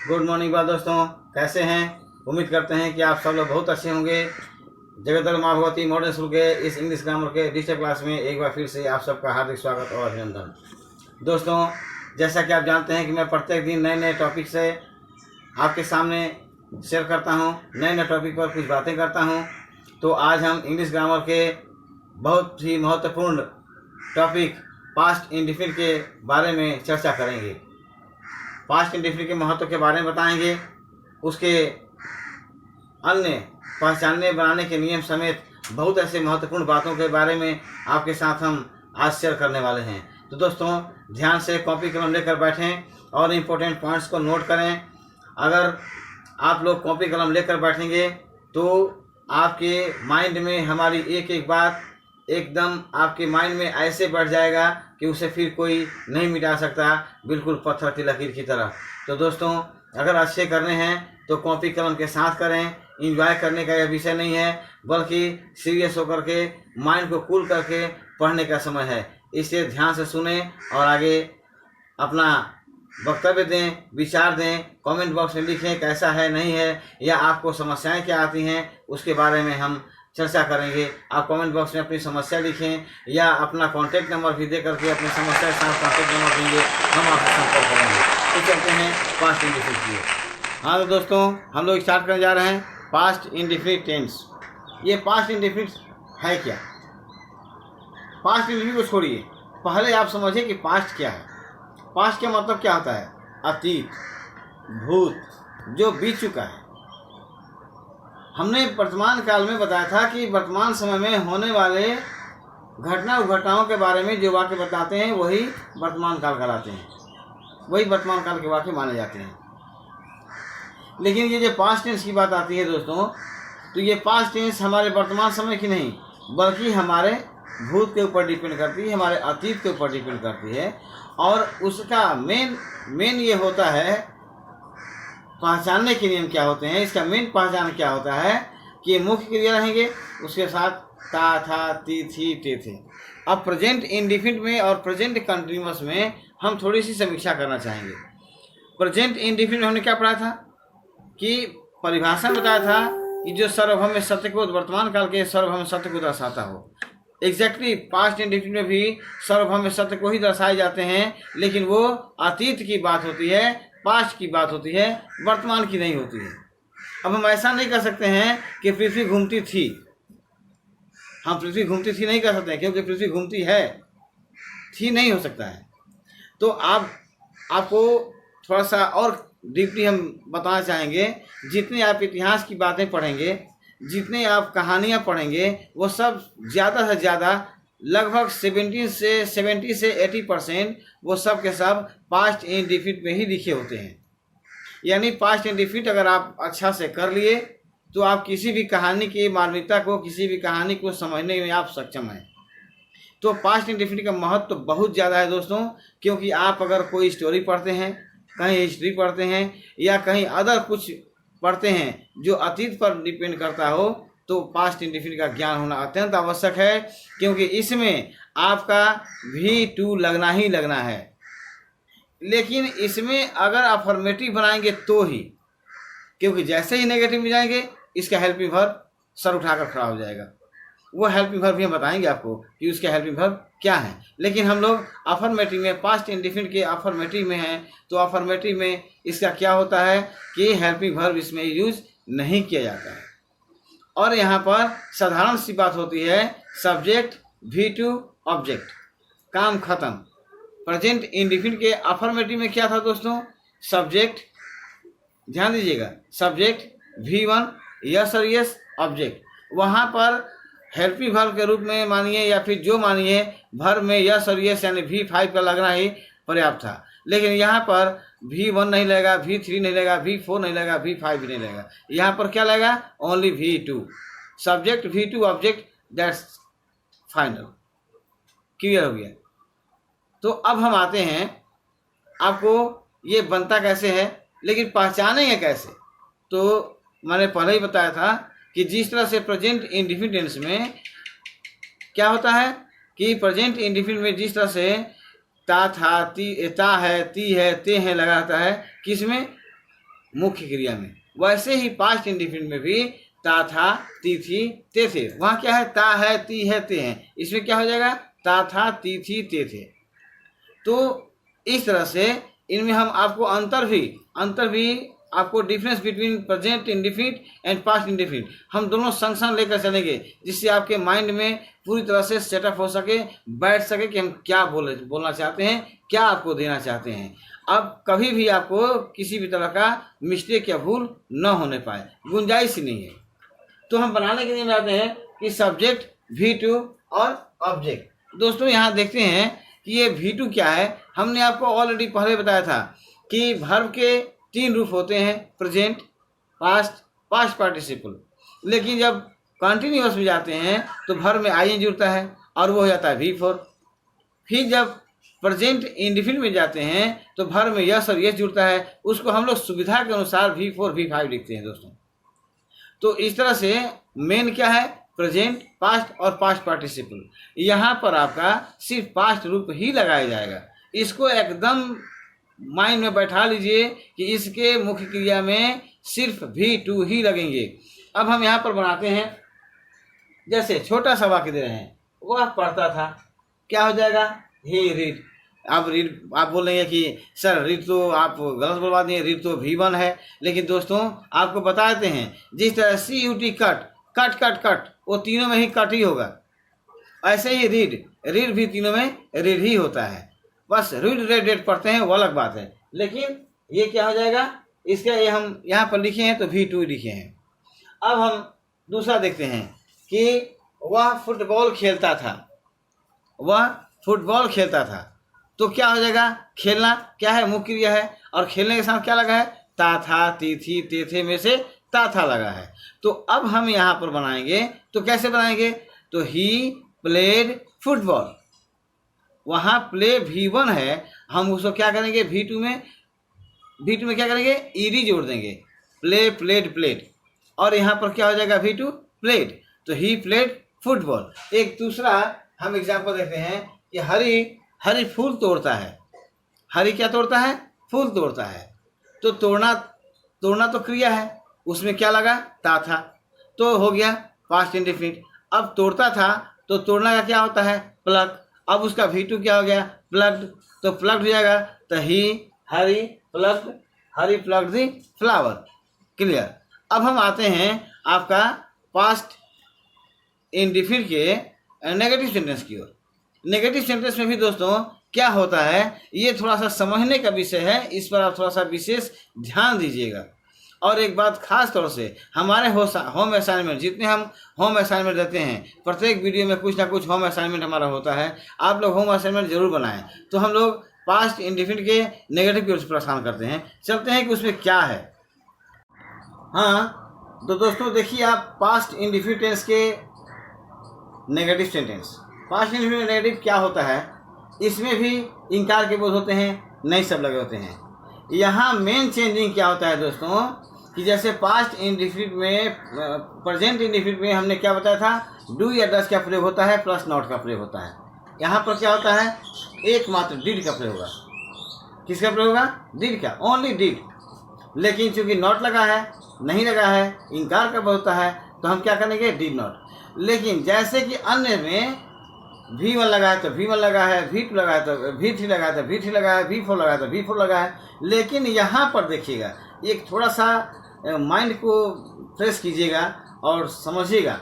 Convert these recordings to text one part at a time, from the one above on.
Good morning बात दोस्तों, कैसे हैं। उम्मीद करते हैं कि आप सब लोग बहुत अच्छे होंगे। जगदल माँ भगवती मॉडर्न स्कूल के इस इंग्लिश ग्रामर के डिजिटल क्लास में एक बार फिर से आप सबका हार्दिक स्वागत और अभिनंदन। दोस्तों, जैसा कि आप जानते हैं कि मैं प्रत्येक दिन नए नए टॉपिक से आपके सामने शेयर करता हूं, नए नए टॉपिक पर कुछ बातें करता हूं। तो आज हम इंग्लिश ग्रामर के बहुत ही महत्वपूर्ण टॉपिक पास्ट इंडेफिनिट के बारे में चर्चा करेंगे। पास्ट इंडेफिनिट के महत्व के बारे में बताएंगे, उसके अन्य पहचानने बनाने के नियम समेत बहुत ऐसे महत्वपूर्ण बातों के बारे में आपके साथ हम आज शेयर करने वाले हैं। तो दोस्तों, ध्यान से कॉपी कलम लेकर बैठें और इम्पोर्टेंट पॉइंट्स को नोट करें। अगर आप लोग कॉपी कलम लेकर बैठेंगे तो आपके माइंड में हमारी एक एक बात एकदम आपके माइंड में ऐसे बैठ जाएगा कि उसे फिर कोई नहीं मिटा सकता, बिल्कुल पत्थर की लकीर की तरह। तो दोस्तों, अगर अच्छे करने हैं तो कॉपी कलम के साथ करें। इंजॉय करने का यह विषय नहीं है, बल्कि सीरियस होकर के माइंड को कूल करके पढ़ने का समय है। इसे ध्यान से सुने और आगे अपना वक्तव्य दें, विचार दें। कमेंट बॉक्स में लिखें कैसा है, नहीं है, या आपको समस्याएं क्या आती हैं, उसके बारे में हम चर्चा करेंगे। आप कमेंट बॉक्स में अपनी समस्या लिखें या अपना कॉन्टैक्ट नंबर भी दे करके अपनी समस्या के साथ कॉन्टैक्ट नंबर देंगे, हम आपसे संपर्क करेंगे। तो चलते हैं पास्ट इंडेफिनिट की। हाँ तो दोस्तों, हम लोग स्टार्ट करने जा रहे हैं पास्ट इंडेफिनिट टेंस। ये पास्ट इंडेफिनिट है क्या? पास्ट इंडेफिनिट को छोड़िए, पहले आप समझिए कि पास्ट क्या है। पास्ट का मतलब क्या होता है? अतीत, भूत, जो बीत चुका है। हमने वर्तमान काल में बताया था कि वर्तमान समय में होने वाले घटनाओं के बारे में जो वाक्य बताते हैं वही वर्तमान काल कहलाते हैं, वही वर्तमान काल के वाक्य माने जाते हैं। लेकिन ये जो पास्ट टेंस की बात आती है दोस्तों, तो ये पास्ट टेंस हमारे वर्तमान समय की नहीं, बल्कि हमारे भूत के ऊपर डिपेंड करती है, हमारे अतीत के ऊपर डिपेंड करती है। और उसका मेन ये होता है, पहचानने के नियम क्या होते हैं, इसका मेन पहचान क्या होता है कि मुख्य क्रिया रहेंगे, उसके साथ ता, था, ती, थी, टे, थे। अब प्रेजेंट इंडेफिनिट में और प्रेजेंट कंटिन्यूअस में हम थोड़ी सी समीक्षा करना चाहेंगे। प्रेजेंट इंडेफिनिट में हमने क्या पढ़ा था कि परिभाषा बताया था कि जो सर्वभौम सत्य को, वर्तमान काल के सर्वभौम सत्य को दर्शाता हो। एग्जैक्टली पास्ट इंडेफिनिट में भी सर्वभौम सत्य को ही दर्शाए जाते हैं, लेकिन वो अतीत की बात होती है, पास्ट की बात होती है, वर्तमान की नहीं होती है। अब हम ऐसा नहीं कर सकते हैं कि पृथ्वी घूमती थी, हम पृथ्वी घूमती थी नहीं कर सकते हैं, क्योंकि पृथ्वी घूमती है, थी नहीं हो सकता है। तो आपको थोड़ा सा और डीपली हम बताना चाहेंगे, जितने आप इतिहास की बातें पढ़ेंगे, जितने आप कहानियाँ पढ़ेंगे, वो सब ज़्यादा से ज़्यादा लगभग 70 से 80% वो सब के सब पास्ट इंडेफिनिट में ही लिखे होते हैं। यानी पास्ट इंडेफिनिट अगर आप अच्छा से कर लिए तो आप किसी भी कहानी की मार्मिकता को, किसी भी कहानी को समझने में आप सक्षम हैं। तो पास्ट इंडेफिनिट का महत्व तो बहुत ज़्यादा है दोस्तों, क्योंकि आप अगर कोई स्टोरी पढ़ते हैं, कहीं हिस्ट्री पढ़ते हैं या कहीं अदर कुछ पढ़ते हैं जो अतीत पर डिपेंड करता हो, तो पास्ट इंडेफिनिट का ज्ञान होना अत्यंत आवश्यक है, क्योंकि इसमें आपका V2 लगना ही लगना है। लेकिन इसमें अगर अफर्मेटिव बनाएंगे तो ही, क्योंकि जैसे ही नेगेटिव में जाएंगे इसका हेल्पिंग वर्ब सर उठाकर खड़ा हो जाएगा। वो हेल्पिंग वर्ब भी हम बताएंगे आपको कि उसका हेल्पिंग वर्ब क्या है। लेकिन हम लोग अफर्मेटिव में, पास्ट इंडेफिनिट के अफर्मेटिव में हैं, तो अफर्मेटिव में इसका क्या होता है कि हेल्पिंग वर्ब इसमें यूज नहीं किया जाता है। और यहाँ पर साधारण सी बात होती है, सब्जेक्ट V2 ऑब्जेक्ट, काम खत्म। प्रेजेंट इंडेफिनिट के अफर्मेटिव में क्या था दोस्तों? सब्जेक्ट, ध्यान दीजिएगा, सब्जेक्ट V1 यस और यस ऑब्जेक्ट। वहाँ पर हेल्पिंग वर्ब के रूप में मानिए या फिर जो मानिए, वर्ब में यस और यस यानी V5 का लगना ही पर्याप्त था। लेकिन यहाँ पर V1 नहीं लगेगा, V3 नहीं लगेगा, V4 नहीं लगेगा, V5 भी नहीं लगेगा। यहाँ पर क्या लगेगा? Only V2, subject V2 object, that's final. Clear हो गया? तो अब हम आते हैं, आपको ये बनता कैसे है, लेकिन पहचानेंगे कैसे? तो मैंने पहले ही बताया था कि जिस तरह से प्रेजेंट इंडेफिनिट टेंस में क्या होता है कि प्रेजेंट इंडेफिनिट में जिस तरह से ता, था, ती, ता है, ती है, ते हैं लगा रहता है, किसमें? मुख्य क्रिया में। वैसे ही पास्ट इंडिफिनिट में भी ता था, ती थी, ते थे। वहाँ क्या है? ता है, ती है, ते हैं। इसमें क्या हो जाएगा? ता था, ती थी, ते थे। तो इस तरह से इनमें हम आपको अंतर भी आपको difference between present indefinite and past indefinite हम दोनों संग संग लेकर चलेंगे, जिससे आपके माइंड में पूरी तरह से सेटअप हो सके, बैठ सके कि हम क्या बोलना चाहते हैं, क्या आपको देना चाहते हैं। अब कभी भी आपको किसी भी तरह का मिस्टेक या भूल न होने पाए, गुंजाइश ही नहीं है। तो हम बनाने के लिए बनाते हैं कि सब्जेक्ट, V2 और ऑब्जेक्ट। दोस्तों यहाँ देखते हैं कि ये V2 क्या है। हमने आपको ऑलरेडी पहले बताया था कि वर्ब के 3 रूप होते हैं, प्रेजेंट, पास्ट, पास्ट पार्टिसिपल। लेकिन जब कंटिन्यूअस में जाते हैं तो वर्ब में आई जुड़ता है और वो हो जाता है V4। फिर जब प्रेजेंट इंडिफिनिट में जाते हैं तो वर्ब में यस और यस जुड़ता है, उसको हम लोग सुविधा के अनुसार V4, V5 लिखते हैं दोस्तों। तो इस तरह से मेन क्या है? प्रेजेंट, पास्ट और पास्ट पार्टिसिपल। यहाँ पर आपका सिर्फ पास्ट रूप ही लगाया जाएगा। इसको एकदम माइंड में बैठा लीजिए कि इसके मुख्य क्रिया में सिर्फ V2 ही लगेंगे। अब हम यहाँ पर बनाते हैं, जैसे छोटा सा वाक्य दे रहे हैं, वह पढ़ता था, क्या हो जाएगा? ही रीड। अब रीड आप बोलेंगे कि सर रीड तो आप गलत बोलवा दिए, रीड तो V1 है। लेकिन दोस्तों आपको बताते हैं, जिस तरह CUT cut cut cut cut, वो तीनों में ही कट ही होगा। ऐसे ही रीड भी तीनों में रीड ही होता है। बस रीड रेड रेड पढ़ते हैं वो अलग बात है। लेकिन ये क्या हो जाएगा? इसका ये हम यहाँ पर लिखे हैं तो V2 लिखे हैं। अब हम दूसरा देखते हैं कि वह फुटबॉल खेलता था, वह फुटबॉल खेलता था। तो क्या हो जाएगा? खेलना क्या है? मुख्य क्रिया है और खेलने के साथ क्या लगा है? ता था, ती थी, ते थे में से ता था लगा है। तो अब हम यहाँ पर बनाएंगे तो कैसे बनाएंगे? तो ही प्लेड फुटबॉल। वहाँ प्ले V1 है, हम उसको क्या करेंगे? V2 में क्या करेंगे? ईडी जोड़ देंगे, प्ले प्लेड प्लेड। और यहाँ पर क्या हो जाएगा? V2 played. तो ही प्लेड फुटबॉल। एक दूसरा हम एग्जाम्पल देखते हैं कि हरी फूल तोड़ता है। हरी क्या तोड़ता है? फूल तोड़ता है। तो तोड़ना तो क्रिया है, उसमें क्या लगा? ता था, तो हो गया पास्ट इंडिफिनिट। अब तोड़ता था तो तोड़ना का क्या होता है? प्लग। अब उसका V2 क्या हो गया? प्लग्ड। तो प्लग्ड हो जाएगा तो हरी प्लग्ड दी फ्लावर। क्लियर। अब हम आते हैं आपका पास्ट इंडिफिनिट के नेगेटिव सेंटेंस की ओर। नेगेटिव सेंटेंस में भी दोस्तों क्या होता है, ये थोड़ा सा समझने का विषय है, इस पर आप थोड़ा सा विशेष ध्यान दीजिएगा। और एक बात खास तौर से हमारे होम असाइनमेंट, जितने हम होम असाइनमेंट देते हैं, प्रत्येक वीडियो में कुछ ना कुछ होम असाइनमेंट हमारा होता है। आप लोग होम असाइनमेंट जरूर बनाएं। तो हम लोग पास्ट इंडिफिनिट के नेगेटिव की ओर से प्रस्थान करते हैं, चलते हैं कि उसमें क्या है। हाँ तो दोस्तों देखिए, आप पास्ट इंडिफिनिट टेंस के negative sentence, past indefinite negative क्या होता है, इसमें भी इनकार के बोध होते हैं, नहीं सब लगे होते हैं। यहाँ मेन चेंजिंग क्या होता है दोस्तों कि जैसे पास्ट इंडिफिनिट में, प्रेजेंट इंडिफिनिट में हमने क्या बताया था? डू या डस का प्रयोग होता है प्लस नॉट का प्रयोग होता है। यहाँ पर क्या होता है? एकमात्र डिड का प्रयोग होगा। किसका प्रयोग होगा? डिड का, ओनली डिड। लेकिन चूंकि नॉट लगा है, नहीं लगा है, इनकार का होता है, तो हम क्या करेंगे? Did not. लेकिन जैसे कि अन्य में V1 लगा है तो V1 लगा है, V2 लगा है तो V3 लगा है तो V3 लगा है, V4 लगा है तो V4 लगा है। लेकिन यहाँ पर देखिएगा, एक थोड़ा सा माइंड को फ्रेश कीजिएगा और समझिएगा।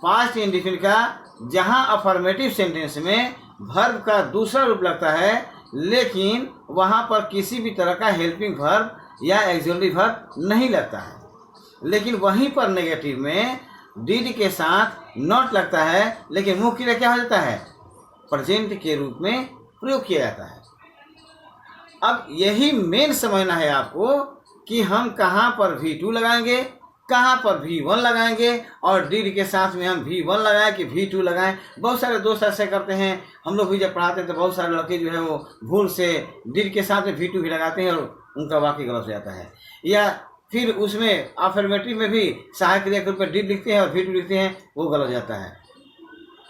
पास्ट इंडिफिनिट का जहाँ अफर्मेटिव सेंटेंस में वर्ब का दूसरा रूप लगता है, लेकिन वहाँ पर किसी भी तरह का हेल्पिंग वर्ब या एक्सिलरी वर्ब नहीं लगता है। लेकिन वहीं पर नेगेटिव में डिड के साथ नॉट लगता है, लेकिन मुख्य क्रिया क्या हो जाता है? प्रेजेंट के रूप में प्रयोग किया जाता है। अब यही मेन समझना है आपको कि हम कहाँ पर V2 लगाएंगे, कहाँ पर V1 लगाएंगे, और डिड के साथ में हम V1 लगाएं कि V2 लगाएं। बहुत सारे दोस्त ऐसे करते हैं, हम लोग भी जब पढ़ाते हैं तो बहुत सारे लड़के जो है वो भूल से डिड के साथ में V2 भी लगाते हैं और उनका वाक्य गलत हो जाता है। या फिर उसमें अफर्मेटिव में भी सहायक क्रिया के रूप में डिड लिखते हैं और V2 लिखते हैं, वो गलत हो जाता है।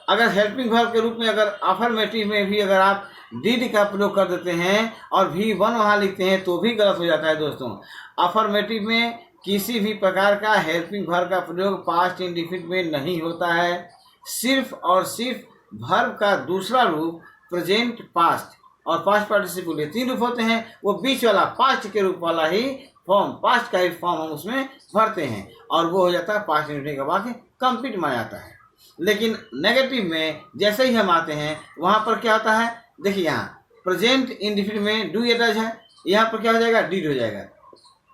अगर हेल्पिंग वर्ब के रूप में, अगर अफर्मेटिव में भी अगर आप डिड का प्रयोग कर देते हैं और V1 वहाँ लिखते हैं तो भी गलत हो जाता है दोस्तों। अफर्मेटिव में किसी भी प्रकार का हेल्पिंग वर्ब का प्रयोग पास्ट इंडेफिनिट में नहीं होता है। सिर्फ और सिर्फ वर्ब का दूसरा रूप प्रेजेंट, पास्ट और पास्ट पार्टिसिपल, ये 3 रूप होते हैं। वो बीच वाला पास्ट के रूप वाला ही फॉर्म, पास्ट का ही फॉर्म हम उसमें भरते हैं और वो हो जाता है पास्ट इंडेफिनिट का वाक्य कंप्लीट माना जाता है। लेकिन नेगेटिव में जैसे ही हम आते हैं वहाँ पर क्या होता है, देखिए यहाँ प्रेजेंट इंडेफिनिट में डू या डज है, यहाँ पर क्या हो जाएगा, डिड हो जाएगा।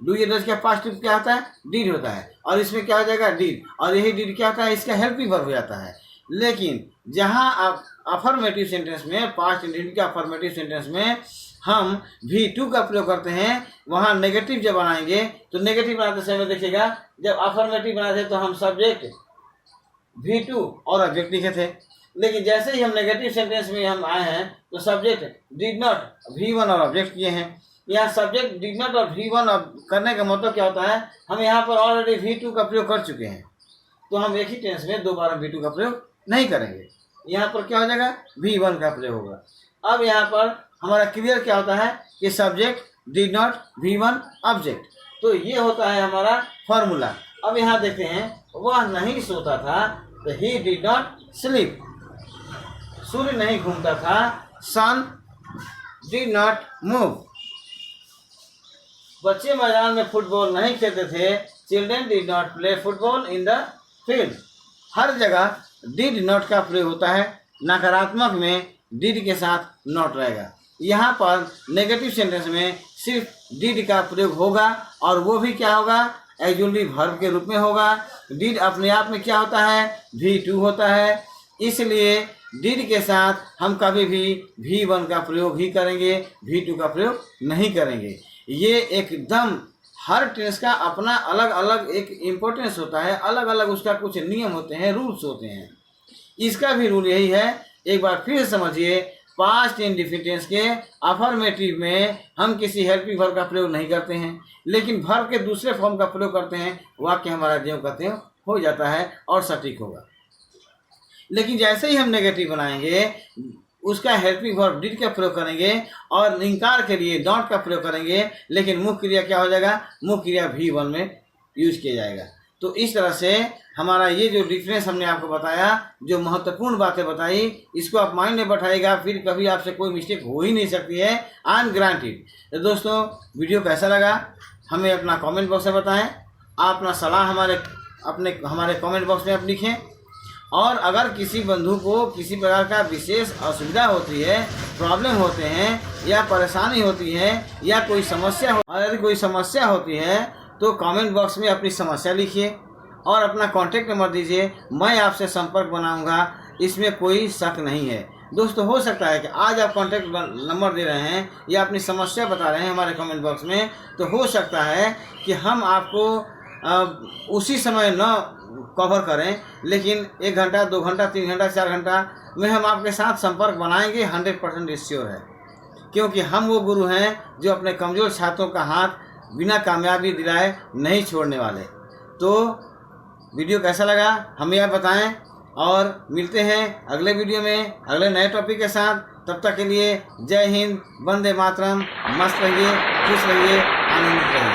डू या डज का पास्ट क्या होता है, डिड होता है, और इसमें क्या हो जाएगा, डिड, और यही डिड क्या होता है, इसका हेल्पिंग वर्ब हो जाता है। लेकिन जहाँ आप अफर्मेटिव सेंटेंस में, पास्ट इंडेफिनिट के अफर्मेटिव सेंटेंस में हम V2 का प्रयोग करते हैं, वहाँ नेगेटिव जब बनाएंगे तो नेगेटिव बनाते समय देखिएगा, जब अफर्मेटिव बनाते थे तो हम सब्जेक्ट V2 और ऑब्जेक्ट लिखे थे। लेकिन जैसे ही हम नेगेटिव सेंटेंस में हम आए हैं तो सब्जेक्ट डिड नॉट, V1 और ऑब्जेक्ट किए हैं। यहाँ सब्जेक्ट डिड नॉट और V1 करने का मतलब क्या होता है, हम यहाँ पर ऑलरेडी V2 का प्रयोग कर चुके हैं, तो हम एक ही टेंस में दोबारा V2 का प्रयोग नहीं करेंगे। यहाँ पर क्या हो जाएगा, V1 का प्रयोग होगा। अब यहाँ पर हमारा क्लियर क्या होता है कि subject did not, V1 object, तो ये होता है हमारा फॉर्मूला। अब यहाँ देखते हैं, वह नहीं सोता था, तो ही डिड नॉट स्लीप, सूर्य नहीं घूमता था, सन डिड नॉट मूव, बच्चे मैदान में फुटबॉल नहीं खेलते थे, children did not play football in the field. हर जगह डिड नॉट का प्रयोग होता है, नकारात्मक में डिड के साथ नॉट रहेगा। यहाँ पर नेगेटिव सेंटेंस में सिर्फ डिड का प्रयोग होगा और वो भी क्या होगा, एक्चुअली वर्ब के रूप में होगा। डिड अपने आप में क्या होता है, V2 होता है, इसलिए डिड के साथ हम कभी भी V1 का प्रयोग ही करेंगे, V2 का प्रयोग नहीं करेंगे। ये एकदम हर टेंस का अपना अलग अलग एक इम्पोर्टेंस होता है, अलग अलग उसका कुछ नियम होते हैं, रूल्स होते हैं। इसका भी रूल यही है, एक बार फिर समझिए, पास्ट इंडेफिनिट टेंस के अफर्मेटिव में हम किसी हेल्पिंग वर्ब का प्रयोग नहीं करते हैं, लेकिन वर्ब के दूसरे फॉर्म का प्रयोग करते हैं, वाक्य हमारा ज्यों का त्यों हो जाता है और सटीक होगा। लेकिन जैसे ही हम नेगेटिव बनाएंगे, उसका हेल्पिंग वर्ब डिड का प्रयोग करेंगे और इंकार के लिए डॉट का प्रयोग करेंगे, लेकिन मुख्य क्रिया क्या हो जाएगा, मुख्य क्रिया V1 में यूज किया जाएगा। तो इस तरह से हमारा ये जो डिफरेंस हमने आपको बताया, जो महत्वपूर्ण बातें बताई, इसको आप माइंड में बैठाइएगा, फिर कभी आपसे कोई मिस्टेक हो ही नहीं सकती है, आई एम ग्रांटेड। तो दोस्तों, वीडियो कैसा लगा हमें अपना कमेंट बॉक्स में बताएं, आप अपना सलाह हमारे कमेंट बॉक्स में आप लिखें। और अगर किसी बंधु को किसी प्रकार का विशेष असुविधा होती है, प्रॉब्लम होते हैं या परेशानी होती है या कोई समस्या अगर कोई समस्या होती है तो कमेंट बॉक्स में अपनी समस्या लिखिए और अपना कॉन्टैक्ट नंबर दीजिए, मैं आपसे संपर्क बनाऊंगा, इसमें कोई शक नहीं है। दोस्तों, हो सकता है कि आज आप कॉन्टैक्ट नंबर दे रहे हैं या अपनी समस्या बता रहे हैं हमारे कमेंट बॉक्स में, तो हो सकता है कि हम आपको उसी समय न कवर करें, लेकिन 1 घंटा, 2 घंटा, 3 घंटा, 4 घंटा में हम आपके साथ संपर्क बनाएंगे, 100% श्योर है। क्योंकि हम वो गुरु हैं जो अपने कमज़ोर छात्रों का हाथ बिना कामयाबी दिलाए नहीं छोड़ने वाले। तो वीडियो कैसा लगा हमें आप बताएं और मिलते हैं अगले वीडियो में अगले नए टॉपिक के साथ। तब तक के लिए जय हिंद, वंदे मातरम, मस्त रहिए, खुश रहिए, आनंदित रहिए।